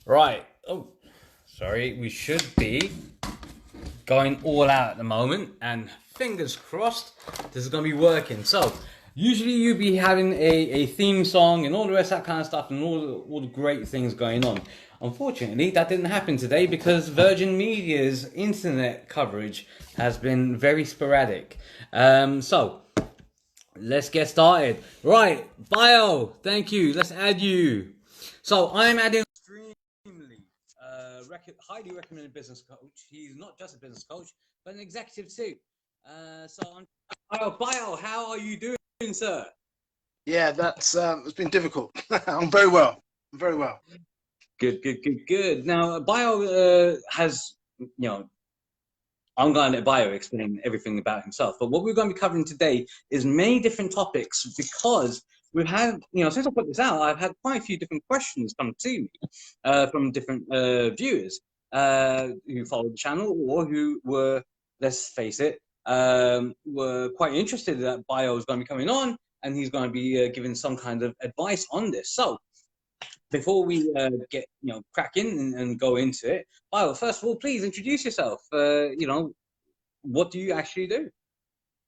Right. Oh, sorry. We should be going all out at the moment, and fingers crossed, this is going to be working. So, usually you'd be having a theme song and all the rest of that kind of stuff, and all the great things going on. Unfortunately, that didn't happen today because Virgin Media's internet coverage has been very sporadic. So, let's get started. Right, Bayo, thank you. Let's add you. So I'm adding extremely highly recommended business coach. He's not just a business coach, but an executive too. Bayo, how are you doing, sir? Yeah, that's it's been difficult. I'm very well. I'm very well. Good, good, good, good. Now, Bayo has, I'm going to let Bayo explain everything about himself. But what we're going to be covering today is many different topics because we've had, since I put this out, I've had quite a few different questions come to me from different viewers who follow the channel or who were, let's face it, were quite interested that Bayo is going to be coming on and he's going to be giving some kind of advice on this. So before we get cracking and go into it, Bayo, first of all, please introduce yourself. What do you actually do?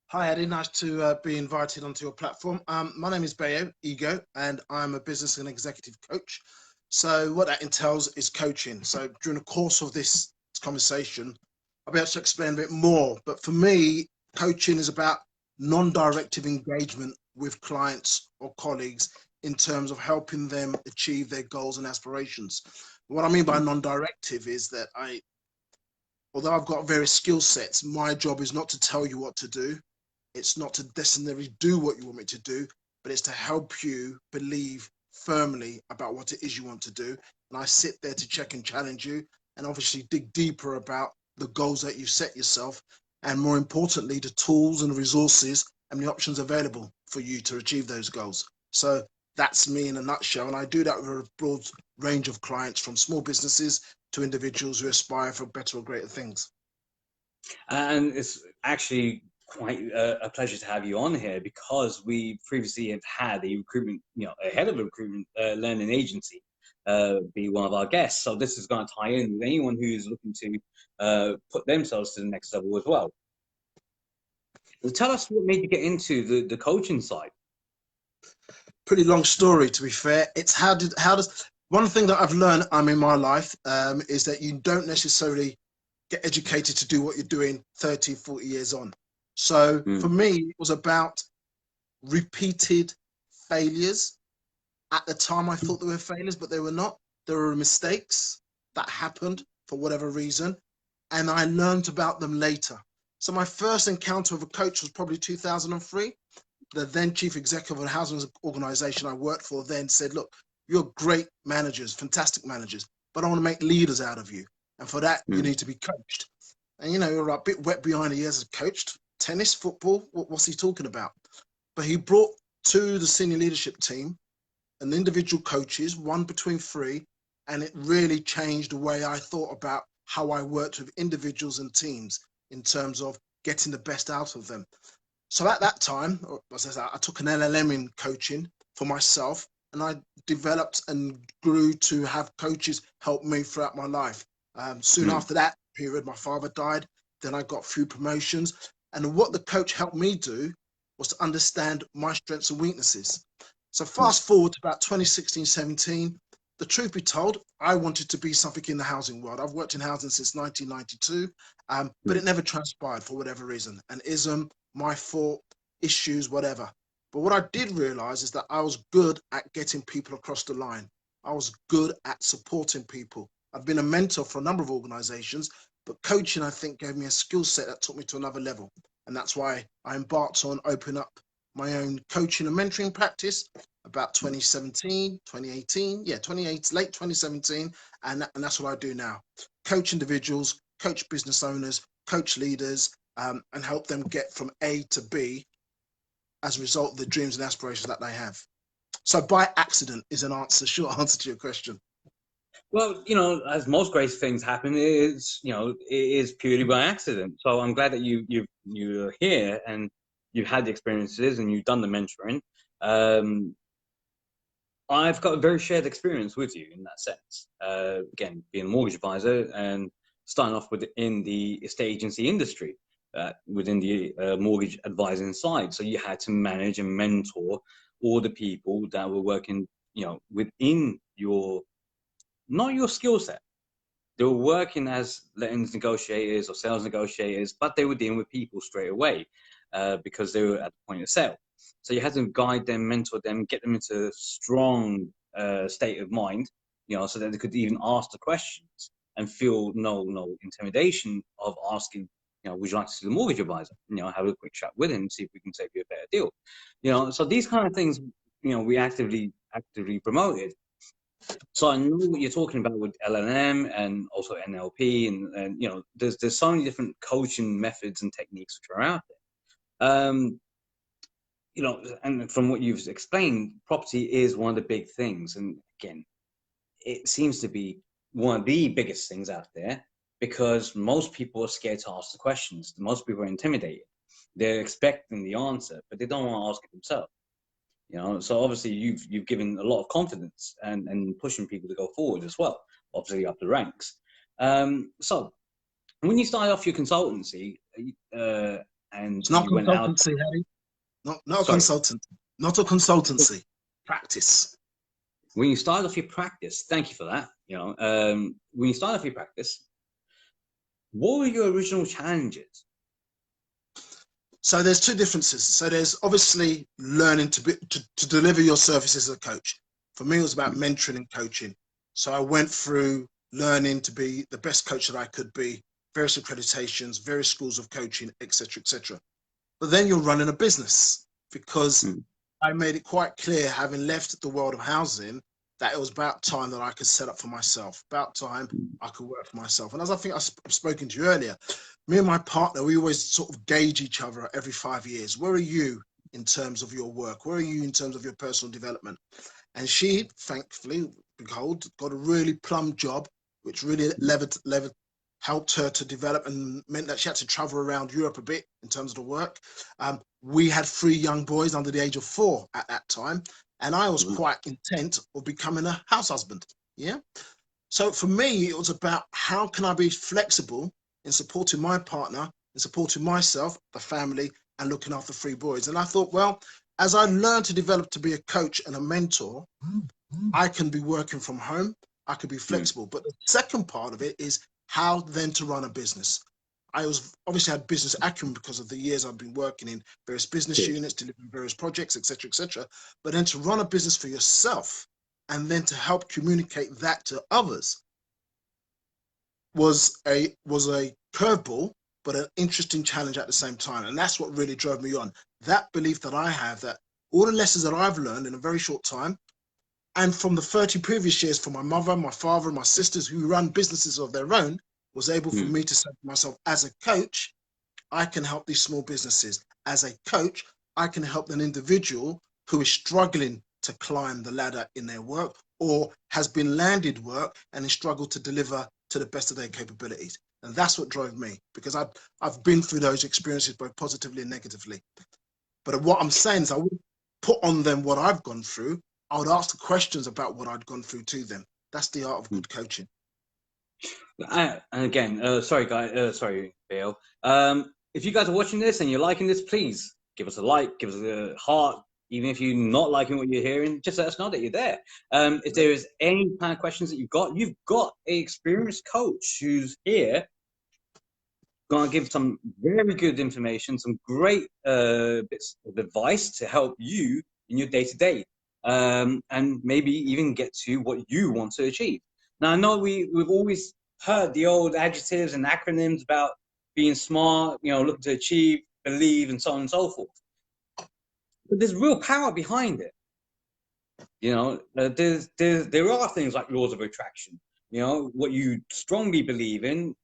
Hi, Eddie. Nice to be invited onto your platform. My name is Bayo Igoh, and I'm a business and executive coach. So what that entails is coaching. So during the course of this conversation, I'll be able to explain a bit more. But for me, coaching is about non-directive engagement with clients or colleagues in terms of helping them achieve their goals and aspirations. What I mean by non-directive is that although I've got various skill sets, my job is not to tell you what to do. It's not to necessarily do what you want me to do, but it's to help you believe firmly about what it is you want to do. And I sit there to check and challenge you and obviously dig deeper about the goals that you set yourself. And more importantly, the tools and the resources and the options available for you to achieve those goals. So that's me in a nutshell. And I do that with a broad range of clients from small businesses to individuals who aspire for better or greater things. And it's actually quite a pleasure to have you on here because we previously have had a recruitment, a head of a recruitment learning agency be one of our guests. So this is going to tie in with anyone who's looking to put themselves to the next level as well. So tell us what made you get into the coaching side. Pretty long story, to be fair. It's how does one thing that I've learned in my life is that you don't necessarily get educated to do what you're doing 30, 40 years on. So for Mm. me, it was about repeated failures. At the time, I thought they were failures, but they were not. There were mistakes that happened for whatever reason, and I learned about them later. So my first encounter with a coach was probably 2003. The then chief executive of a housing organization I worked for then said, look, you're great managers, fantastic managers, but I want to make leaders out of you. And for that, you Mm. need to be coached. And, you're a bit wet behind the ears as coached. Tennis, football, what's he talking about? But he brought to the senior leadership team an individual coaches, one between three, and it really changed the way I thought about how I worked with individuals and teams in terms of getting the best out of them. So at that time, I took an LLM in coaching for myself, and I developed and grew to have coaches help me throughout my life. Soon Mm. after that period, my father died. Then I got a few promotions, and what the coach helped me do was to understand my strengths and weaknesses. So Mm. fast forward to about 2016, 17. The truth be told, I wanted to be something in the housing world. I've worked in housing since 1992, but Mm. it never transpired for whatever reason. An ism, my fault, issues, whatever. But what I did realize is that I was good at getting people across the line. I was good at supporting people. I've been a mentor for a number of organizations, but coaching, I think, gave me a skill set that took me to another level. And that's why I embarked on opening up my own coaching and mentoring practice about 2017, 2018, yeah, 28, late 2017. And that's what I do now. Coach individuals, coach business owners, coach leaders, and help them get from A to B as a result of the dreams and aspirations that they have. So by accident is an answer, short answer to your question. Well, as most great things happen, it is purely by accident. So I'm glad that you're here and you've had the experiences and you've done the mentoring. Um, I've got a very shared experience with you in that sense. Again, being a mortgage advisor and starting off within the estate agency industry, within the mortgage advising side. So you had to manage and mentor all the people that were working, within your, not your skill set. They were working as lettings negotiators or sales negotiators, but they were dealing with people straight away because they were at the point of sale. So you had to guide them, mentor them, get them into a strong state of mind, so that they could even ask the questions and feel no intimidation of asking, would you like to see the mortgage advisor? Have a quick chat with him, see if we can save you a better deal. So these kind of things, we actively promoted. So I know what you're talking about with LLM and also NLP, and there's so many different coaching methods and techniques which are out there. And from what you've explained, property is one of the big things, and again, it seems to be one of the biggest things out there because most people are scared to ask the questions. Most people are intimidated. They're expecting the answer, but they don't want to ask it themselves. So obviously you've given a lot of confidence and pushing people to go forward as well, obviously up the ranks. So when you started off your consultancy, and It's not you went out, consultancy, Harry. Not a sorry, consultant. Not a consultancy. Practice. when you started off your practice, thank you for that. When you started off your practice, what were your original challenges? So there's two differences. So there's obviously learning to deliver your services as a coach. For me, it was about mentoring and coaching. So I went through learning to be the best coach that I could be, various accreditations, various schools of coaching, etc., etc. But then you're running a business because I made it quite clear, having left the world of housing, that it was about time that I could set up for myself, about time I could work for myself. And as I think I've spoken to you earlier, me and my partner, we always sort of gauge each other every 5 years. Where are you in terms of your work? Where are you in terms of your personal development? And she, thankfully, behold, got a really plum job, which really helped her to develop and meant that she had to travel around Europe a bit in terms of the work. We had 3 young boys under the age of 4 at that time, and I was quite intent of becoming a house husband. Yeah. So for me, it was about how can I be flexible in supporting my partner, in supporting myself, the family, and looking after 3 boys. And I thought, well, as I learned to develop to be a coach and a mentor, I can be working from home. I could be flexible. But the second part of it is how then to run a business. I was obviously had business acumen because of the years I've been working in various business units, delivering various projects, etc., etc. But then to run a business for yourself and then to help communicate that to others was a curveball, but an interesting challenge at the same time. And that's what really drove me on. That belief that I have that all the lessons that I've learned in a very short time, and from the 30 previous years from my mother, my father, and my sisters who run businesses of their own, was able for me to say to myself, as a coach, I can help these small businesses. As a coach, I can help an individual who is struggling to climb the ladder in their work or has been landed work and has struggled to deliver to the best of their capabilities. And that's what drove me, because I've been through those experiences both positively and negatively. But what I'm saying is I wouldn't put on them what I've gone through. I would ask the questions about what I'd gone through to them. That's the art of good coaching. And again, sorry, guys, sorry, Bayo. If you guys are watching this and you're liking this, please give us a like, give us a heart. Even if you're not liking what you're hearing, just let us know that you're there. If there is any kind of questions that you've got an experienced coach who's here, going to give some very good information, some great bits of advice to help you in your day-to-day, and maybe even get to what you want to achieve. Now, I know we've always heard the old adjectives and acronyms about being smart, looking to achieve, believe, and so on and so forth. But there's real power behind it. There are things like laws of attraction. What you strongly believe in,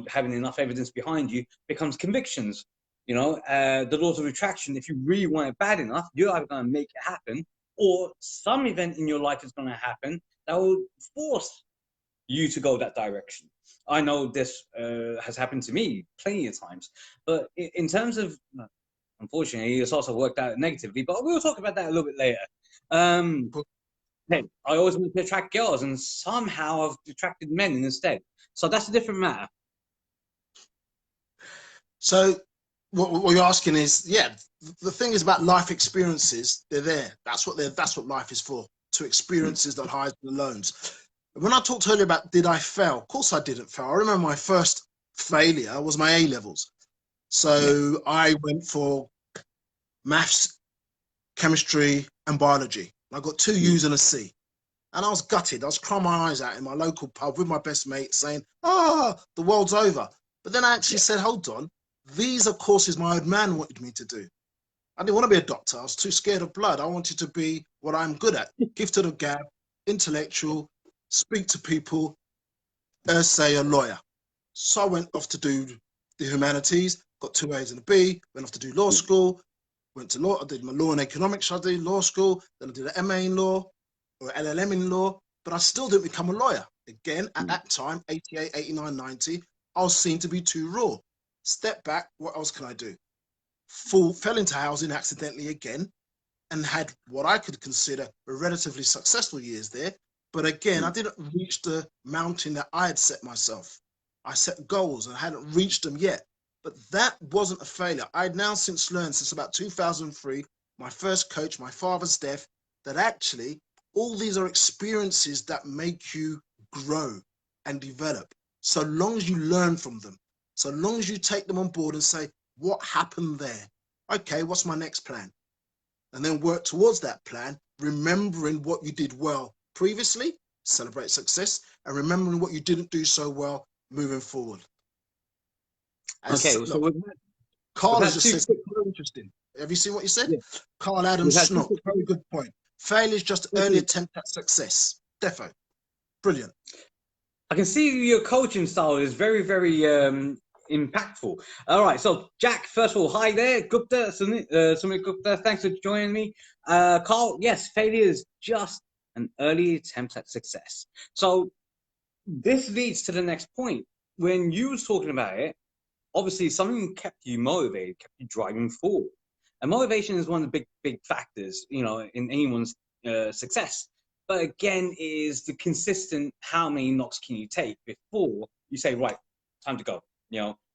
having enough evidence behind you becomes convictions. The laws of attraction, if you really want it bad enough, you're either going to make it happen, or some event in your life is going to happen that will force you to go that direction. I know this has happened to me plenty of times, but in terms of, unfortunately, it's also worked out negatively, but we'll talk about that a little bit later. Hey, I always wanted to attract girls, and somehow I've attracted men instead. So that's a different matter. So what you're asking is, yeah, the thing is about life experiences. They're there. That's what life is for. To experiences that highs and lows. When I talked earlier about did I fail? Of course I didn't fail. I remember my first failure was my A levels. Yeah. So I went for maths, chemistry, and biology. I got two U's and a C. And I was gutted. I was crying my eyes out in my local pub with my best mate saying, the world's over. But then I actually Yeah. said, hold on, these are courses my old man wanted me to do. I didn't want to be a doctor. I was too scared of blood. I wanted to be what I'm good at, gifted of gab, intellectual, speak to people, say a lawyer. So I went off to do the humanities, got two A's and a B, went off to do law school, went to law, I did my law and economics, I did law school, then I did an MA in law or LLM in law, but I still didn't become a lawyer. Again, at that time, 88, 89, 90, I was seen to be too raw. Step back, what else can I do? Fell into housing accidentally again and had what I could consider a relatively successful years there. But again, I didn't reach the mountain that I had set myself. I set goals and I hadn't reached them yet. But that wasn't a failure. I'd now since learned, since about 2003, my first coach, my father's death, that actually all these are experiences that make you grow and develop. So long as you learn from them, so long as you take them on board and say, what happened there? Okay, what's my next plan? And then work towards that plan, remembering what you did well previously, celebrate success, and remembering what you didn't do so well moving forward. As Okay, so look, we've Carl has had just two said quick, something very interesting. Have you seen what you said? yeah, Carl Adam we've had two Snook, quick, very good point. Failure is just early attempt at success. Defo, brilliant. I can see your coaching style is very, very impactful. All right, so Jack, first of all, hi there, Gupta, Sumit Gupta, thanks for joining me. Carl, yes, failure is just an early attempt at success. So this leads to the next point. When you was talking about it, obviously something kept you motivated, kept you driving forward. And motivation is one of the big, big factors, in anyone's success. But again, is the consistent how many knocks can you take before you say, right, time to go.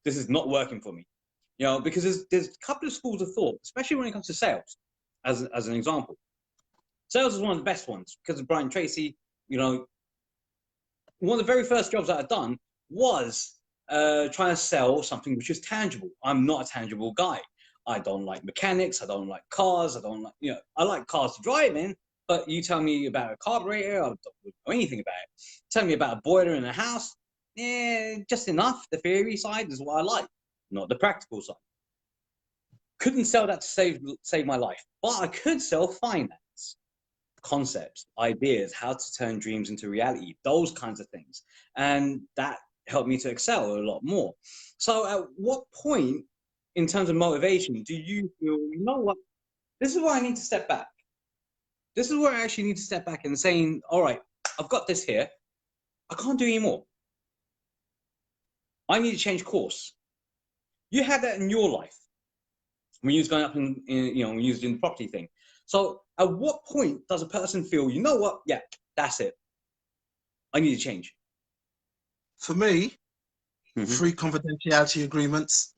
This is not working for me. Because there's a couple of schools of thought, especially when it comes to sales, as an example. Sales is one of the best ones because of Brian Tracy. One of the very first jobs that I'd done was trying to sell something which is tangible. I'm not a tangible guy. I don't like mechanics. I don't like cars. I like cars to drive in, but you tell me about a carburetor, I don't know anything about it. Tell me about a boiler in a house, just enough. The theory side is what I like, not the practical side. Couldn't sell that to save my life, but I could sell finance, concepts, ideas, how to turn dreams into reality, those kinds of things. And that helped me to excel a lot more. So at what point in terms of motivation do you feel, you know what, this is where I need to step back. This is where I actually need to step back and saying, all right, I've got this here. I can't do anymore. I need to change course. You had that in your life when you was going up when you was doing the property thing. So at what point does a person feel, you know what? Yeah, that's it. I need to change. For me, 3 confidentiality agreements.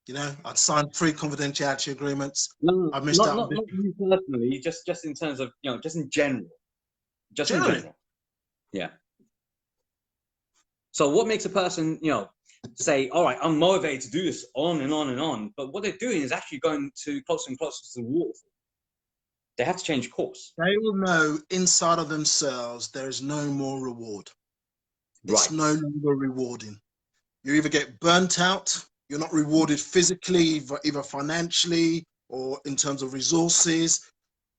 I'd signed 3 confidentiality agreements. No, I missed not out on not this. not you personally. Just in terms of just in general. Just in Generally, general. Yeah. So what makes a person say, all right, I'm motivated to do this on and on and on, but what they're doing is actually going to closer and closer to the waterfall. They have to change course. they will know inside of themselves there is no more reward. It's Right. no longer rewarding. You either get burnt out, you're not rewarded physically, either financially or in terms of resources,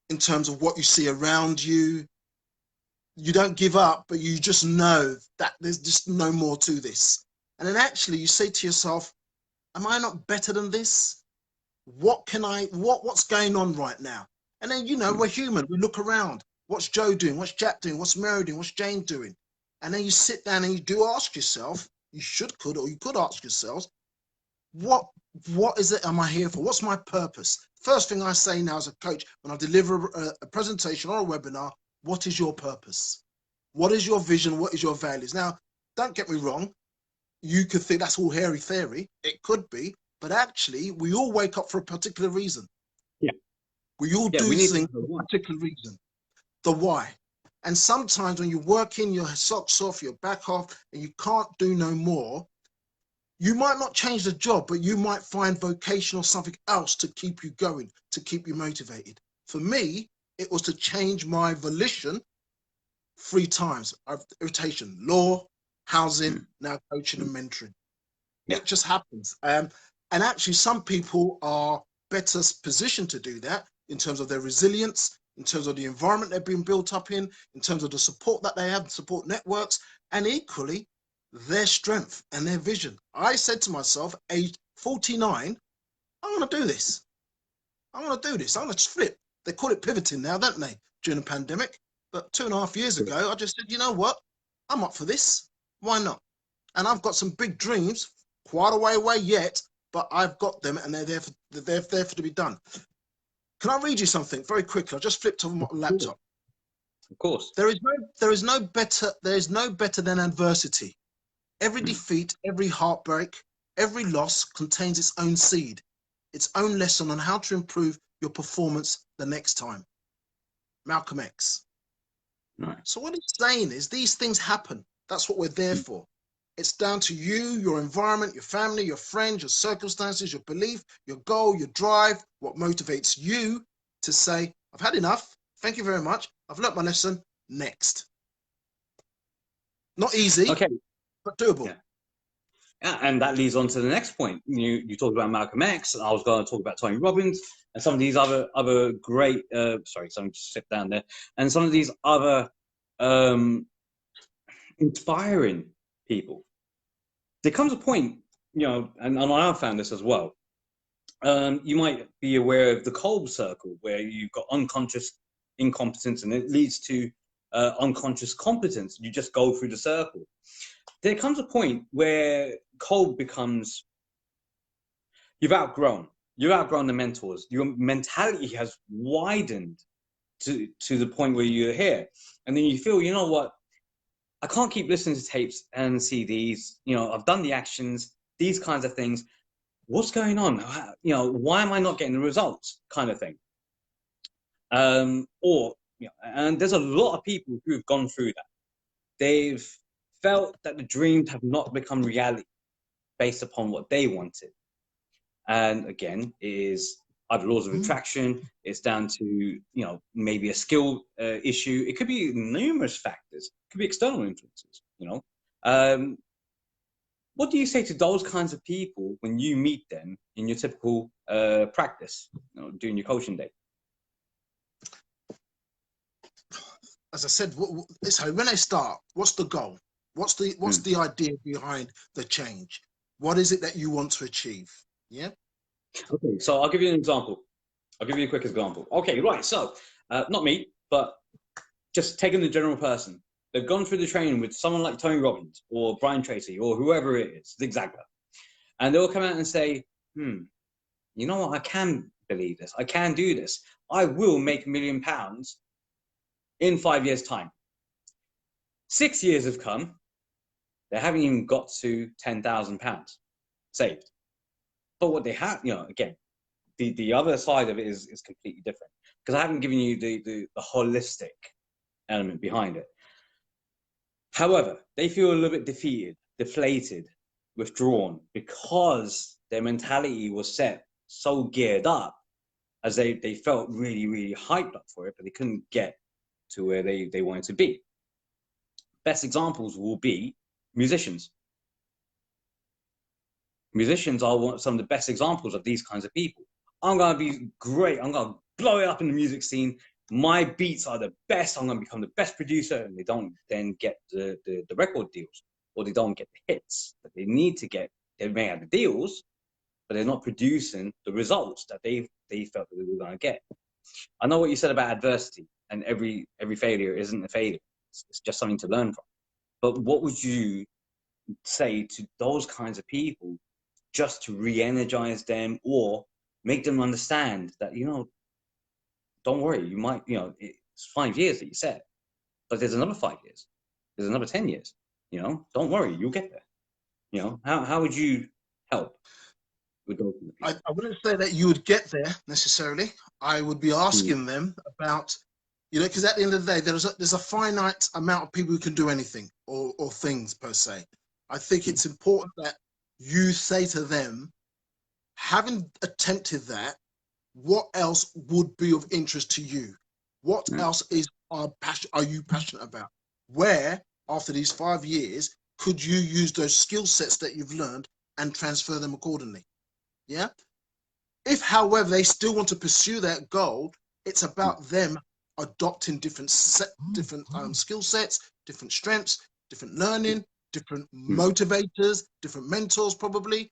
in terms of what you see around you. You don't give up, but you just know that there's just no more to this. And then actually you say to yourself, am I not better than this? What's going on right now? And then, we're human. We look around. What's Joe doing? What's Jack doing? What's Mary doing? What's Jane doing? And then you sit down and you do ask yourself, you could ask yourselves, what is it am I here for? What's my purpose? First thing I say now as a coach when I deliver a presentation or a webinar, what is your purpose? What is your vision? What is your values? Now, don't get me wrong. You could think that's all hairy theory. It could be, but actually, we all wake up for a particular reason. Yeah. We all Yeah, do we need to things have a for a why. particular reason. The why. And sometimes when you're working your socks off, your back off, and you can't do no more, you might not change the job, but you might find vocation or something else to keep you going, to keep you motivated. For me, it was to change my volition 3 times. I've rotation, law, housing, Mm. now coaching Mm. and mentoring. Yeah. It just happens. And actually, some people are better positioned to do that in terms of their resilience, in terms of the environment they're being built up in terms of the support that they have, support networks, and equally their strength and their vision. I said to myself, age 49, I'm going to do this. I'm going to do this. I'm going to flip. They call it pivoting now, don't they, during the pandemic? But 2.5 years ago, I just said, you know what? I'm up for this. Why not? And I've got some big dreams, quite a way away yet, but I've got them, and they're there for to be done. Can I read you something very quickly? I just flipped on my laptop. Of course. There is no better than adversity. Every Mm. defeat, every heartbreak, every loss contains its own seed, its own lesson on how to improve your performance the next time. Malcolm X. Right. So what he's saying is these things happen. That's what we're there Mm. for. It's down to you, your environment, your family, your friends, your circumstances, your belief, your goal, your drive, what motivates you to say, I've had enough. Thank you very much. I've learnt my lesson. Next. Not easy, Okay. but doable. Yeah. Yeah, and that leads on to the next point. You talked about Malcolm X, and I was going to talk about Tony Robbins and some of these other great. Sorry, something just slipped down there, and some of these other um, inspiring people. There comes a point, and I have found this as well. You might be aware of the Kolb circle, where you've got unconscious incompetence, and it leads to unconscious competence. You just go through the circle. There comes a point where Kolb becomes you've outgrown the mentors. Your mentality has widened to the point where you're here, and then you feel, you know what? I can't keep listening to tapes and CDs. I've done the actions, these kinds of things. What's going on? Why am I not getting the results? Kind of thing. And there's a lot of people who've gone through that. They've felt that the dreams have not become reality based upon what they wanted. And again, it is either laws of attraction, it's down to, maybe a skill issue. It could be numerous factors. It could be external influences. What do you say to those kinds of people when you meet them in your typical practice, during your coaching day? As I said, so when I start, what's the goal? What's the idea behind the change? What is it that you want to achieve? Yeah. Okay, so I'll give you an example. I'll give you a quick example. Okay, right. So, not me, but just taking the general person. They've gone through the training with someone like Tony Robbins or Brian Tracy or whoever it is, Zigzagler, and they'll come out and say, you know what? I can believe this. I can do this. I will make £1 million in 5 years' time. 6 years have come. They haven't even got to £10,000 saved. But what they have, again, the other side of it is completely different, because I haven't given you the holistic element behind it. However, they feel a little bit defeated, deflated, withdrawn, because their mentality was set so geared up, as they felt really, really hyped up for it, but they couldn't get to where they wanted to be. Best examples will be musicians. Musicians are some of the best examples of these kinds of people. I'm going to be great. I'm going to blow it up in the music scene. My beats are the best. I'm going to become the best producer. And they don't then get the record deals, or they don't get the hits that they need to get. They may have the deals, but they're not producing the results that they felt that they were going to get. I know what you said about adversity, and every failure isn't a failure. It's just something to learn from. But what would you say to those kinds of people, just to re-energize them or make them understand that, don't worry, you might, it's 5 years that you said. but there's another 5 years, there's another 10 years. You know, don't worry, you'll get there. You know, how would you help with those I, people? I wouldn't say that you would get there necessarily. I would be Mm, asking them about, you know, because at the end of the day, there's a finite amount of people who can do anything or things per se. I think mm, it's important that you say to them, having attempted that, what else would be of interest to you? What mm, else are you passionate about? Where, after these 5 years, could you use those skill sets that you've learned and transfer them accordingly? Yeah. If, however, they still want to pursue that goal, it's mm, about them adopting different skill sets, different strengths, different learning, different mm. motivators, different mentors, probably.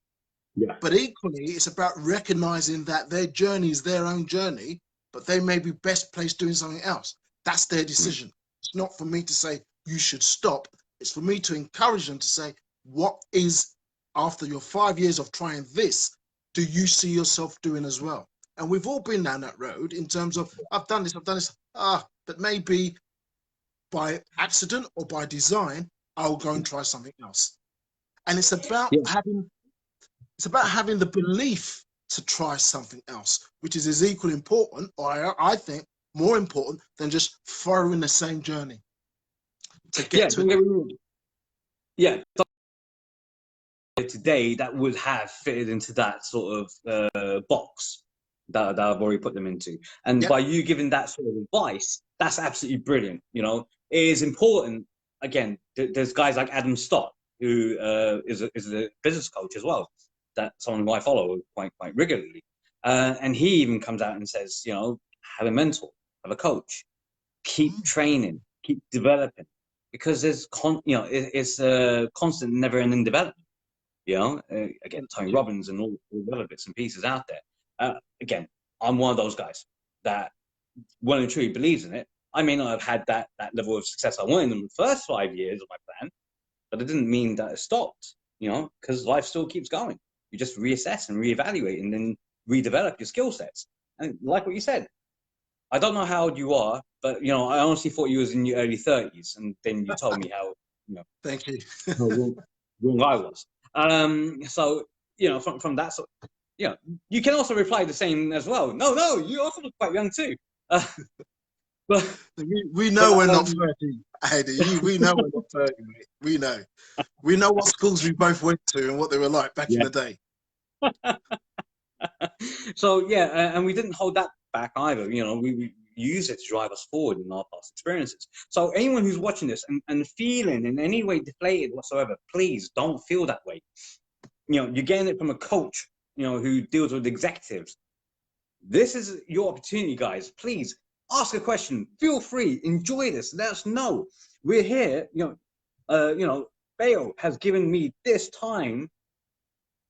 Yeah. But equally, it's about recognizing that their journey is their own journey, but they may be best placed doing something else. That's their Mm. decision. It's not for me to say you should stop. It's for me to encourage them to say, what is, after your 5 years of trying this, do you see yourself doing as well? And we've all been down that road in terms of, I've done this, but maybe by accident or by design, I'll go and try something else. And Yeah. it's about having the belief to try something else, which is as equally important, or I think more important than just following the same journey to get Yeah. to Don't it. get me wrong. Yeah. Today that would have fitted into that sort of box that I've already put them into. And Yep. by you giving that sort of advice, that's absolutely brilliant. You know, it is important. Again, there's guys like Adam Stott, who is a business coach as well. That someone who I follow quite regularly, and he even comes out and says, you know, have a mentor, have a coach, keep training, keep developing, because it's a constant, never-ending development. You know, again, Tony Robbins and all the other bits and pieces out there. Again, I'm one of those guys that well and truly believes in it. I may not have had that level of success I wanted in the first 5 years of my plan, but it didn't mean that it stopped. You know, because life still keeps going. You just reassess and reevaluate, and then redevelop your skill sets. And like what you said, I don't know how old you are, but you know, I honestly thought you was in your early 30s, and then you told me how you know Thank you. how wrong I was. So you know, from that sort, you know, you can also reply the same as well. No, no, you also look quite young too. Uh, but We but know we're not 30, Heidi. We know we're not 30, mate. We know. We know what schools we both went to and what they were like back in yeah. the day. So yeah, and we didn't hold that back either. You know, we use it to drive us forward in our past experiences. So anyone who's watching this and feeling in any way deflated whatsoever, please don't feel that way. You know, you're getting it from a coach, you know, who deals with executives. This is your opportunity, guys. Please ask a question. Feel free. Enjoy this. Let us know. We're here. You know, Bayo has given me this time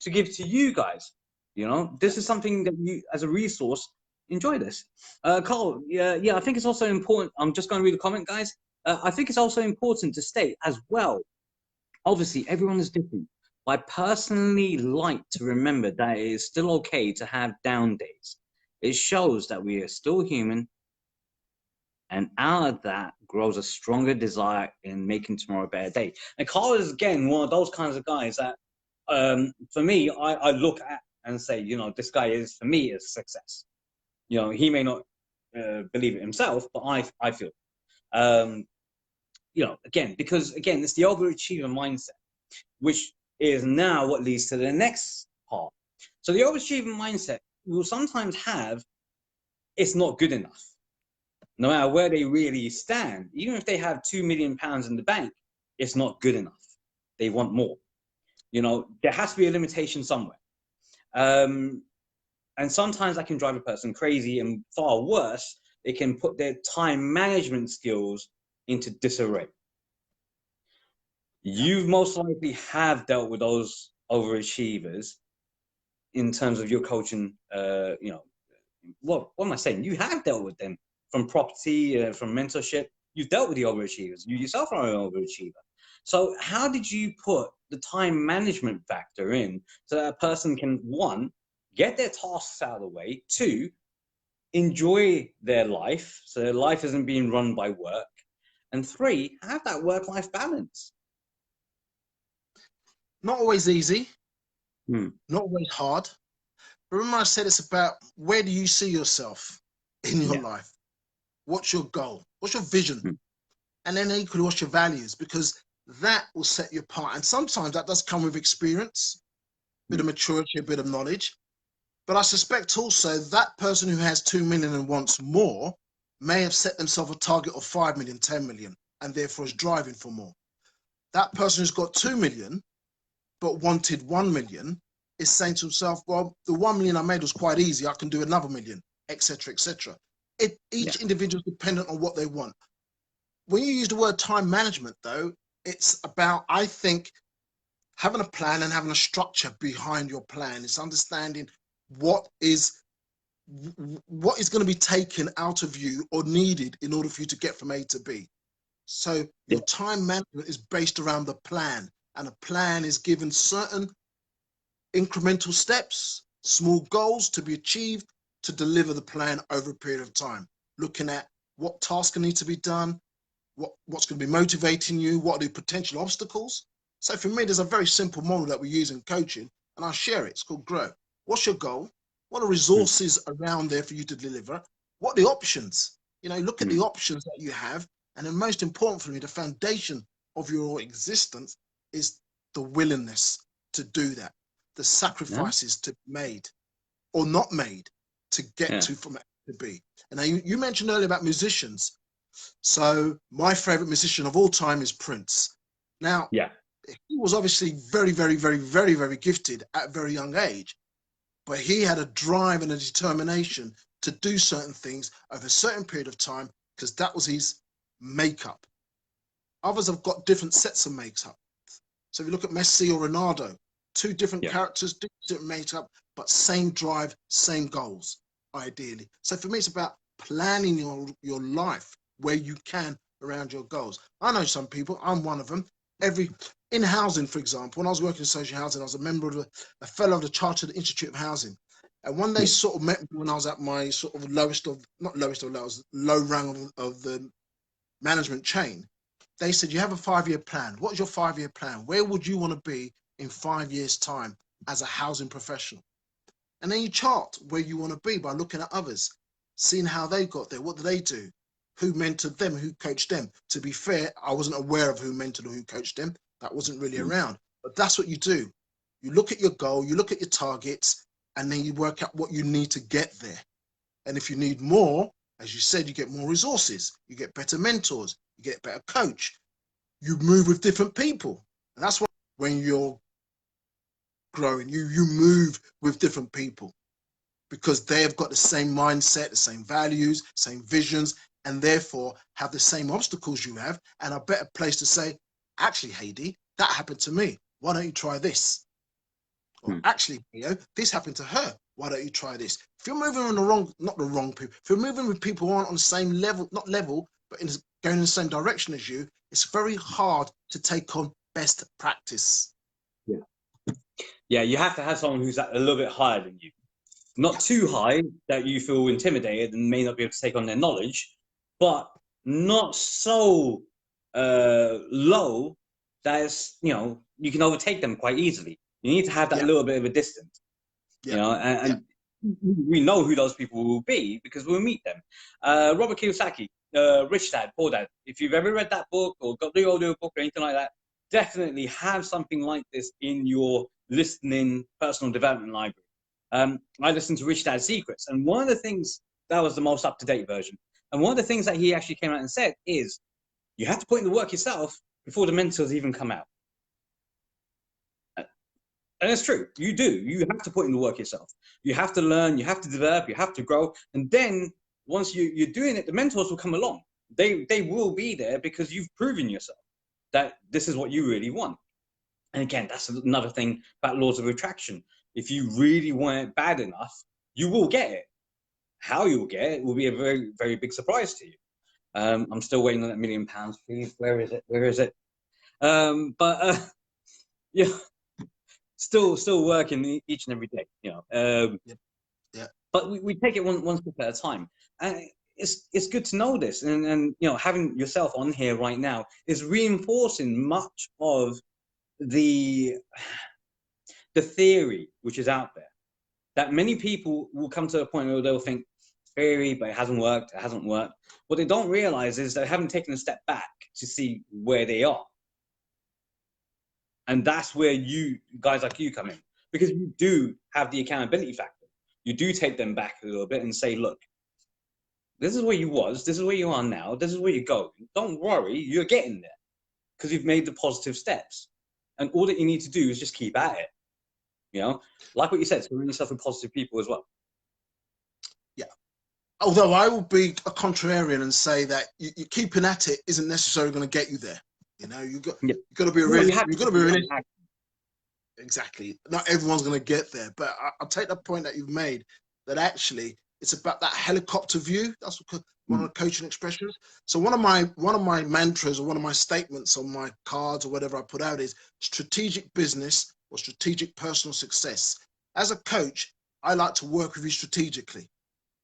to give to you guys. You know, this is something that you, as a resource, enjoy this. Carl, yeah, I think it's also important. I'm just going to read the comment, guys. I think it's also important to state as well. Obviously, everyone is different. I personally like to remember that it is still okay to have down days. It shows that we are still human, and out of that grows a stronger desire in making tomorrow a better day. And Carl is again one of those kinds of guys that, for me, I look at and say, you know, this guy is for me is success. You know, he may not believe it himself, but I feel. Um, you know, again, because again, it's the overachiever mindset, which is now what leads to the next part. So the overachiever mindset will sometimes have it's not good enough. No matter where they really stand, even if they have £2 million in the bank, it's not good enough. They want more. You know, there has to be a limitation somewhere. And sometimes that can drive a person crazy, and far worse, it can put their time management skills into disarray. You most likely have dealt with those overachievers in terms of your coaching. You know, what am I saying? You have dealt with them from property, from mentorship. You've dealt with the overachievers. You yourself are an overachiever. So how did you put the time management factor in so that a person can, one, get their tasks out of the way, two, enjoy their life, so their life isn't being run by work, And three, have that work-life balance. Not always easy, Hmm. not always hard. But remember I said it's about where do you see yourself in your Yeah. life? What's your goal? What's your vision? Hmm. And then equally, what's your values? Because that will set you apart. And sometimes that does come with experience, a bit Hmm. of maturity, a bit of knowledge. But I suspect also that person who has 2 million and wants more may have set themselves a target of 5 million, 10 million, and therefore is driving for more. That person who's got 2 million but wanted 1 million is saying to himself, well, the 1 million I made was quite easy. I can do another million, etc., etc. Yeah. Each individual is dependent on what they want. When you use the word time management, though, it's about, I think, having a plan and having a structure behind your plan. It's understanding what is going to be taken out of you or needed in order for you to get from A to B. So Yeah. your time management is based around the plan, and a plan is given certain incremental steps, small goals to be achieved to deliver the plan over a period of time. Looking at what tasks need to be done, what's going to be motivating you, what are the potential obstacles. So for me, there's a very simple model that we use in coaching, and I share it. It's called GROW. What's your goal? What are Hmm. resources around there for you to deliver? What are the options? Look at Hmm. the options that you have. And then most important for me, the foundation of your existence is the willingness to do that, the Yeah. sacrifices to be made or not made to get Yeah. to from A to B. And now you mentioned earlier about musicians. So my favorite musician of all time is Prince. Now, Yeah. he was obviously very, very, very, very, very gifted at a very young age, but he had a drive and a determination to do certain things over a certain period of time because that was his makeup. Others have got different sets of makeup. So if you look at Messi or Ronaldo, two different Yeah. characters, different makeup, but same drive, same goals, ideally. So for me, it's about planning your life where you can around your goals. I know some people, I'm one of them. In housing, for example, when I was working in social housing, I was a member of a fellow of the Chartered Institute of Housing. And one day Yeah. sort of met me when I was at my sort of lowest of, not lowest of lows, low rung of the management chain. They said, you have a 5-year plan. What's your 5-year plan? Where would you want to be in 5 years' time as a housing professional? And then you chart where you want to be by looking at others, seeing how they got there. What did they do? Who mentored them? Who coached them? To be fair, I wasn't aware of who mentored or who coached them. That wasn't really Hmm. around. But that's what you do. You look at your goal, you look at your targets, and then you work out what you need to get there. And if you need more, as you said, you get more resources, you get better mentors, you get better coach, you move with different people. And that's why when you're growing, you move with different people because they have got the same mindset, the same values, same visions, and therefore have the same obstacles you have and a better place to say, actually, Heidi, that happened to me. Why don't you try this? Or Hmm. actually, this happened to her. Why don't you try this? If you're moving on the wrong, not the wrong people, if you're moving with people who aren't on the same level, not level, but going in the same direction as you, it's very hard to take on best practice. Yeah. Yeah. You have to have someone who's a little bit higher than you. Not Yeah, too high that you feel intimidated and may not be able to take on their knowledge, but not so low that it's, you can overtake them quite easily. You need to have that yeah, little bit of a distance, yeah, yeah. and we know who those people will be because we'll meet them. Robert Kiyosaki, Rich Dad, Poor Dad. If you've ever read that book or got the audio book or anything like that, definitely have something like this in your listening personal development library. I listened to Rich Dad's Secrets, and one of the things that was the most up-to-date version, and one of the things that he actually came out and said is, you have to put in the work yourself before the mentors even come out. And it's true. You do. You have to put in the work yourself. You have to learn. You have to develop. You have to grow. And then once you're doing it, the mentors will come along. They will be there because you've proven yourself that this is what you really want. And again, that's another thing about laws of attraction. If you really want it bad enough, you will get it. How you will get it will be a very, very big surprise to you. I'm still waiting on that £1,000,000, please. Where is it? Where is it? But yeah, still working each and every day. Yeah, yeah, But we take it one step at a time. it's good to know this, and you know, having yourself on here right now is reinforcing much of the theory which is out there, that many people will come to a point where they'll think theory, but it hasn't worked, it hasn't worked. What they don't realize is they haven't taken a step back to see where they are. And that's where you guys like you come in, because you do have the accountability factor. You do take them back a little bit and say, look, this is where you was, this is where you are now, this is where you're going. Don't worry, you're getting there because you've made the positive steps. And all that you need to do is just keep at it. You know, like what you said, surround yourself with positive people as well. Yeah. Although I will be a contrarian and say that you keeping at it isn't necessarily going to get you there. You know, you got to be realistic. You've got to be realistic. Exactly. Not everyone's going to get there, but I'll take the point that you've made, that actually it's about that helicopter view. That's one of the coaching expressions. So one of my mantras, or one of my statements on my cards or whatever I put out, is strategic business or strategic personal success. As a coach, I like to work with you strategically.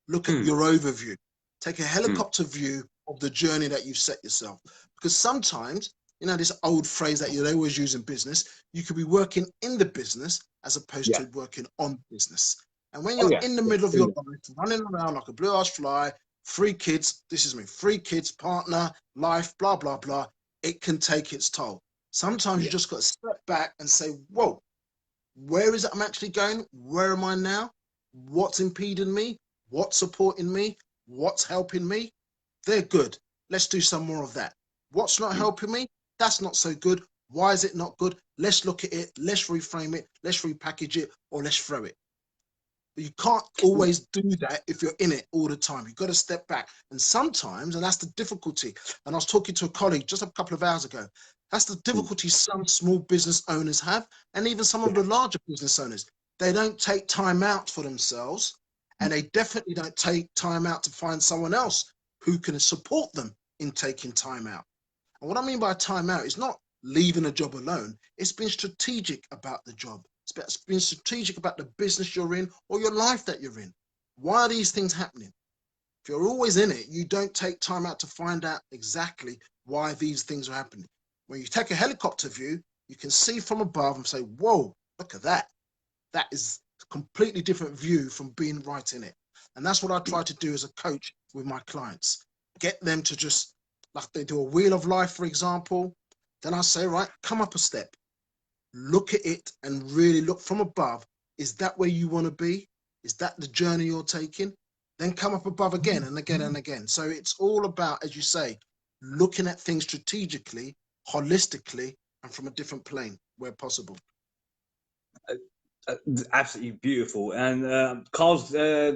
Look at your overview. Take a helicopter view of the journey that you've set yourself. Because sometimes, you know, this old phrase that you always use in business, you could be working in the business as opposed to working on business. And when you're in the middle of your life, running around like a blue-ass fly, 3 kids, this is me, 3 kids, partner, life, blah, blah, blah, it can take its toll. Sometimes you just got to step back and say, whoa, where is it I'm actually going? Where am I now? What's impeding me? What's supporting me? What's helping me? They're good. Let's do some more of that. What's not helping me? That's not so good. Why is it not good? Let's look at it. Let's reframe it. Let's repackage it, or let's throw it. But you can't always do that if you're in it all the time. You've got to step back. And sometimes, and that's the difficulty, and I was talking to a colleague just a couple of hours ago, that's the difficulty some small business owners have, and even some of the larger business owners. They don't take time out for themselves, and they definitely don't take time out to find someone else who can support them in taking time out. And what I mean by time out is not leaving a job alone. It's being strategic about the job. It's being strategic about the business you're in or your life that you're in. Why are these things happening? If you're always in it, you don't take time out to find out exactly why these things are happening. When you take a helicopter view, you can see from above and say, whoa, look at that. That is a completely different view from being right in it. And that's what I try to do as a coach with my clients. Get them to just, like they do a wheel of life, for example. Then I say, right, come up a step. Look at it and really look from above. Is that where you want to be? Is that the journey you're taking? Then come up above again and again and again. So it's all about, as you say, looking at things strategically, holistically, and from a different plane where possible. Absolutely beautiful. And Carl's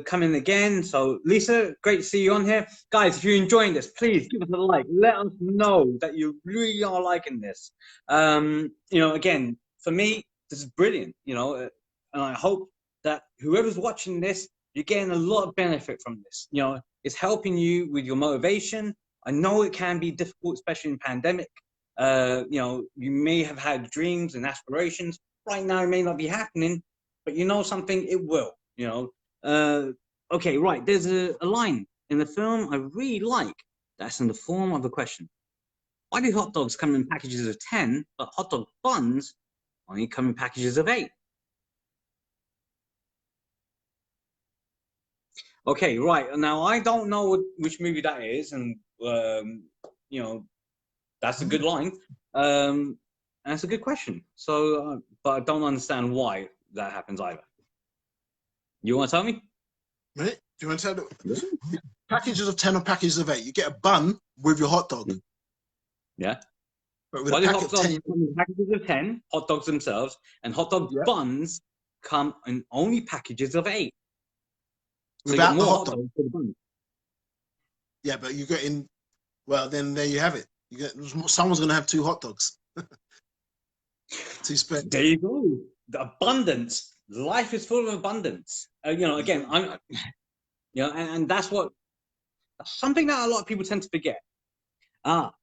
coming again. So Lisa, great to see you on here. Guys, if you're enjoying this, please give us a like. Let us know that you really are liking this. You know, again, for me, this is brilliant, you know, and I hope that whoever's watching this, you're getting a lot of benefit from this. You know, it's helping you with your motivation. I know it can be difficult, especially in pandemic. You know, you may have had dreams and aspirations. Right now, it may not be happening, but you know something, it will, you know. Okay, right, there's a line in the film I really like that's in the form of a question. Why do hot dogs come in packages of 10, but hot dog buns only come in packages of 8? Okay, right, now I don't know which movie that is, and, you know, that's a good line. And that's a good question. So, but I don't understand why that happens either. You want to tell me? Right? Do you want to tell me? Packages of 10 or packages of 8. You get a bun with your hot dog. Yeah. But with a packet of 10, packages of 10, hot dogs themselves, and hot dog buns come in only packages of 8. So without you get more the hot dog. dogs for the bun. Yeah, but you get in. Well, then there you have it. You get someone's going to have 2 hot dogs. 2 spare. There you go. The abundance. Life is full of abundance. You know, again, you know, and that's something that a lot of people tend to forget.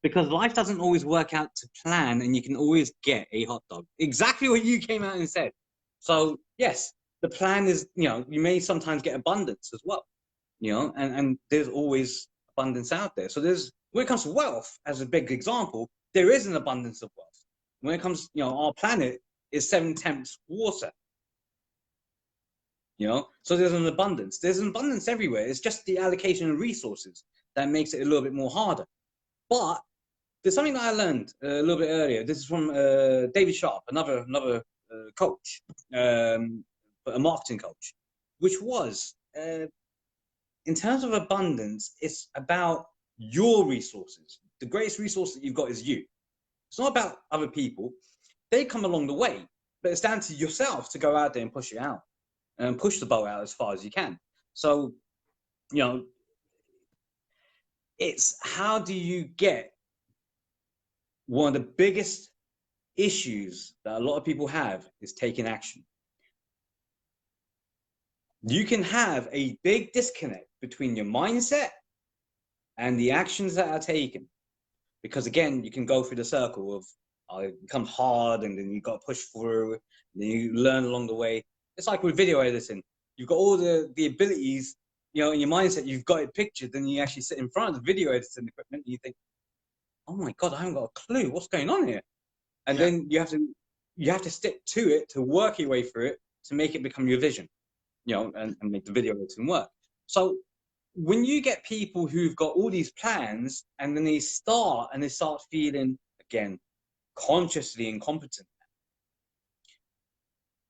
Because life doesn't always work out to plan, and you can always get a hot dog. Exactly what you came out and said. So yes, the plan is, you know, you may sometimes get abundance as well. you know, and there's always abundance out there. So there's, when it comes to wealth, as a big example, there is an abundance of wealth. When it comes, you know, our planet is 7/10 water, you know, so there's an abundance. There's an abundance everywhere. It's just the allocation of resources that makes it a little bit more harder. But there's something that I learned a little bit earlier. This is from David Sharp, another coach, a marketing coach, which was, in terms of abundance, it's about your resources. The greatest resource that you've got is you. It's not about other people. They come along the way, but it's down to yourself to go out there and push it out and push the boat out as far as you can. So, you know, it's how do you get, one of the biggest issues that a lot of people have is taking action. You can have a big disconnect between your mindset and the actions that are taken. Because again, you can go through the circle of it becomes hard, and then you got to push through, and then you learn along the way. It's like with video editing. You've got all the abilities, you know, in your mindset, you've got it pictured, then you actually sit in front of the video editing equipment and you think, oh my God, I haven't got a clue what's going on here. And then you have to stick to it, to work your way through it, to make it become your vision, you know, and make the video editing work. So when you get people who've got all these plans and then they start feeling, again, consciously incompetent,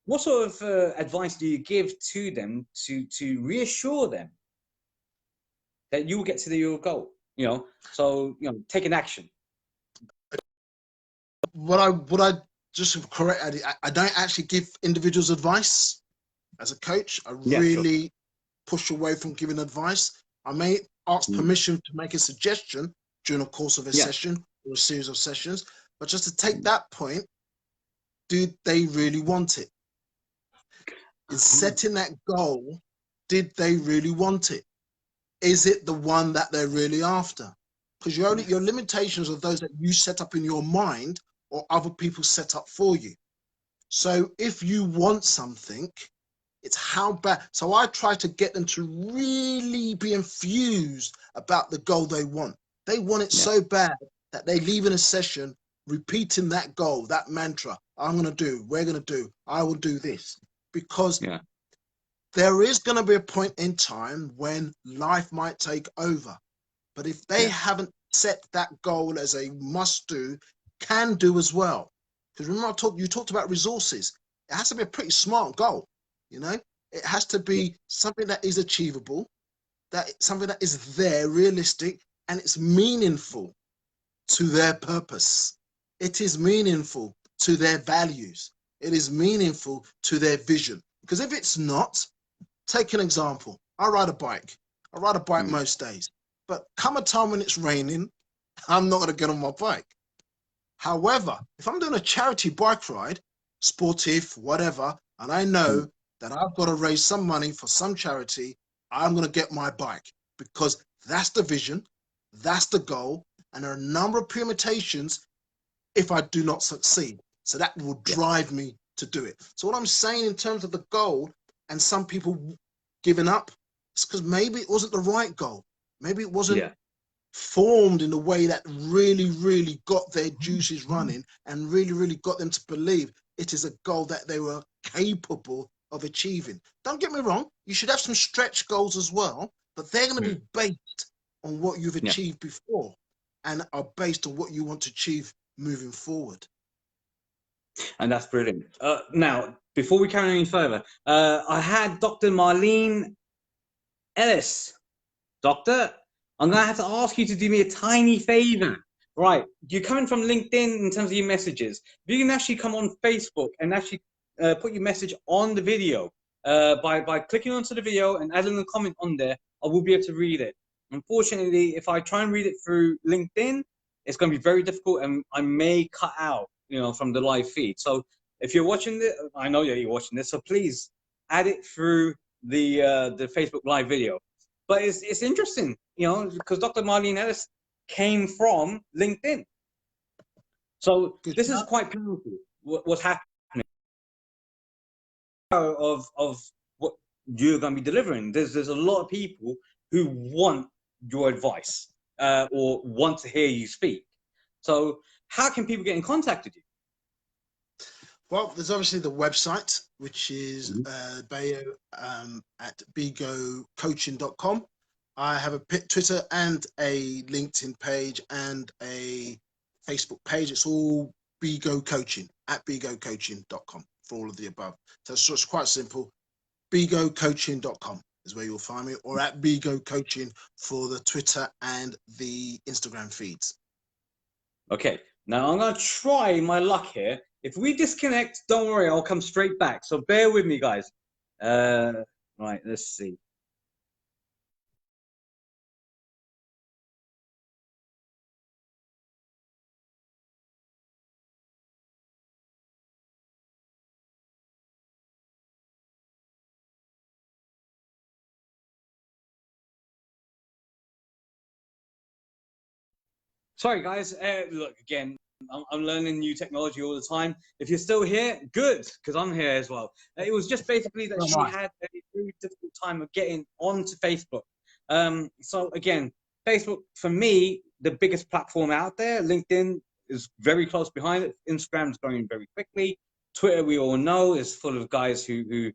what sort of advice do you give to them to reassure them that you will get to your goal? You know, so, you know, take an action. What I just correct, I don't actually give individuals advice as a coach. I really push away from giving advice. I may ask permission to make a suggestion during the course of a session or a series of sessions, but just to take that point, do they really want it? In setting that goal, did they really want it? Is it the one that they're really after? Because your limitations are those that you set up in your mind or other people set up for you. So if you want something, it's how bad. So I try to get them to really be infused about the goal they want. They want it so bad that they leave in a session repeating that goal, that mantra. I'm going to do, we're going to do, I will do this. Because there is going to be a point in time when life might take over. But if they haven't set that goal as a must do, can do as well. Because remember, you talked about resources. It has to be a pretty smart goal. You know, it has to be something that is achievable, something that is there, realistic, and it's meaningful to their purpose. It is meaningful to their values. It is meaningful to their vision. Because if it's not, take an example. I ride a bike. I ride a bike most days. But come a time when it's raining, I'm not going to get on my bike. However, if I'm doing a charity bike ride, sportive, whatever, and I know that I've got to raise some money for some charity, I'm going to get my bike because that's the vision, that's the goal, and there are a number of permutations if I do not succeed. So that will drive me to do it. So what I'm saying in terms of the goal and some people giving up, it's because maybe it wasn't the right goal. Maybe it wasn't formed in a way that really, really got their juices running and really, really got them to believe it is a goal that they were capable of achieving. Don't get me wrong, you should have some stretch goals as well, but they're going to be based on what you've achieved before and are based on what you want to achieve moving forward. And that's brilliant. Now, before we carry on any further, I had Dr. Marlene Ellis. Doctor, I'm going to have to ask you to do me a tiny favor. Right, you're coming from LinkedIn in terms of your messages. If you can actually come on Facebook and actually put your message on the video by clicking onto the video and adding a comment on there, I will be able to read it. Unfortunately, if I try and read it through LinkedIn, it's going to be very difficult and I may cut out, you know, from the live feed. So if you're watching this, I know that you're watching this, so please add it through the Facebook live video. But it's interesting, you know, because Dr. Marlene Ellis came from LinkedIn. So this is quite powerful, what's happening of what you're going to be delivering. There's a lot of people who want your advice or want to hear you speak. So how can people get in contact with you? Well, there's obviously the website, which is Bayo at bigocoaching.com. I have a Twitter and a LinkedIn page and a Facebook page. It's all Bigo Coaching at bigocoaching.com for all of the above. So it's quite simple. bigocoaching.com is where you'll find me, or at Bigo Coaching for the Twitter and the Instagram feeds. Okay, now I'm going to try my luck here. If we disconnect, don't worry, I'll come straight back. So bear with me, guys. Right, let's see. Sorry, guys. Look, again, I'm learning new technology all the time. If you're still here, good, because I'm here as well. It was just basically that she had a very difficult time of getting onto Facebook. So again, Facebook, for me, the biggest platform out there. LinkedIn is very close behind it. Instagram is growing very quickly. Twitter, we all know, is full of guys who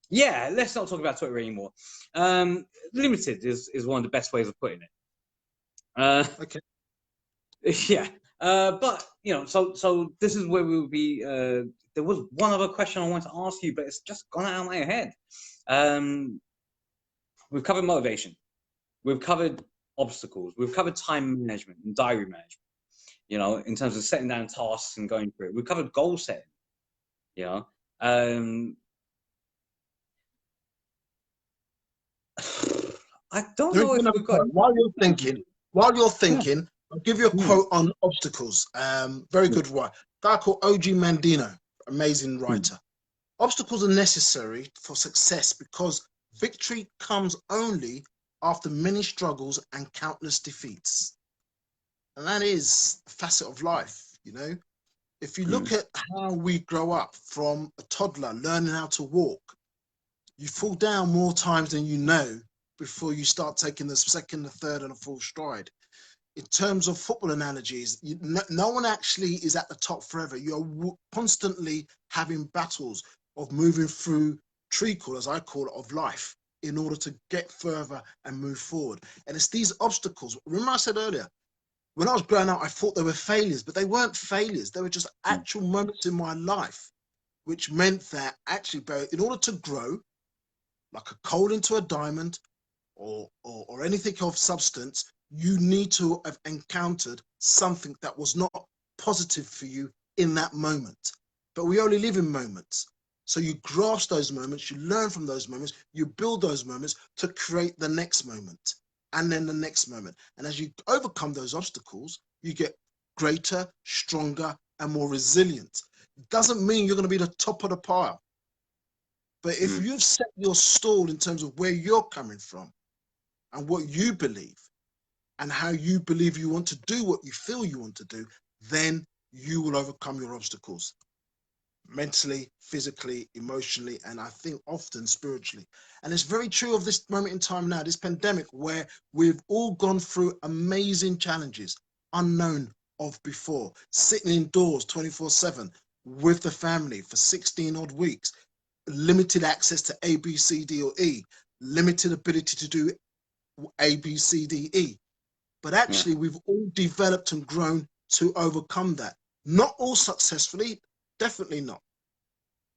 yeah, let's not talk about Twitter anymore. Limited is one of the best ways of putting it. Okay. Yeah, but you know, so this is where we will be. There was one other question I wanted to ask you, but it's just gone out of my head. We've covered motivation, we've covered obstacles, we've covered time management and diary management. You know, in terms of setting down tasks and going through it, we've covered goal setting. You know, I don't know if we've got. While you're thinking, I'll give you a quote on obstacles. Very good one. Guy called O.G. Mandino, amazing writer. Obstacles are necessary for success because victory comes only after many struggles and countless defeats. And that is a facet of life, you know. If you look at how we grow up from a toddler learning how to walk, you fall down more times than you know before you start taking the second, the third, and the full stride. In terms of football analogies, no one actually is at the top forever. You're constantly having battles of moving through treacle, as I call it, of life in order to get further and move forward. And it's these obstacles. Remember I said earlier, when I was growing up, I thought they were failures, but they weren't failures. They were just actual moments in my life, which meant that actually, in order to grow, like a coal into a diamond or anything of substance, you need to have encountered something that was not positive for you in that moment. But we only live in moments. So you grasp those moments, you learn from those moments, you build those moments to create the next moment and then the next moment. And as you overcome those obstacles, you get greater, stronger, and more resilient. It doesn't mean you're going to be the top of the pile. But if you've set your stall in terms of where you're coming from and what you believe and how you believe you want to do what you feel you want to do, then you will overcome your obstacles mentally, physically, emotionally, and I think often spiritually. And it's very true of this moment in time now, this pandemic, where we've all gone through amazing challenges unknown of before, sitting indoors 24/7 with the family for 16 odd weeks, limited access to A, B, C, D, or E, limited ability to do A, B, C, D, E. But actually, we've all developed and grown to overcome that. Not all successfully, definitely not.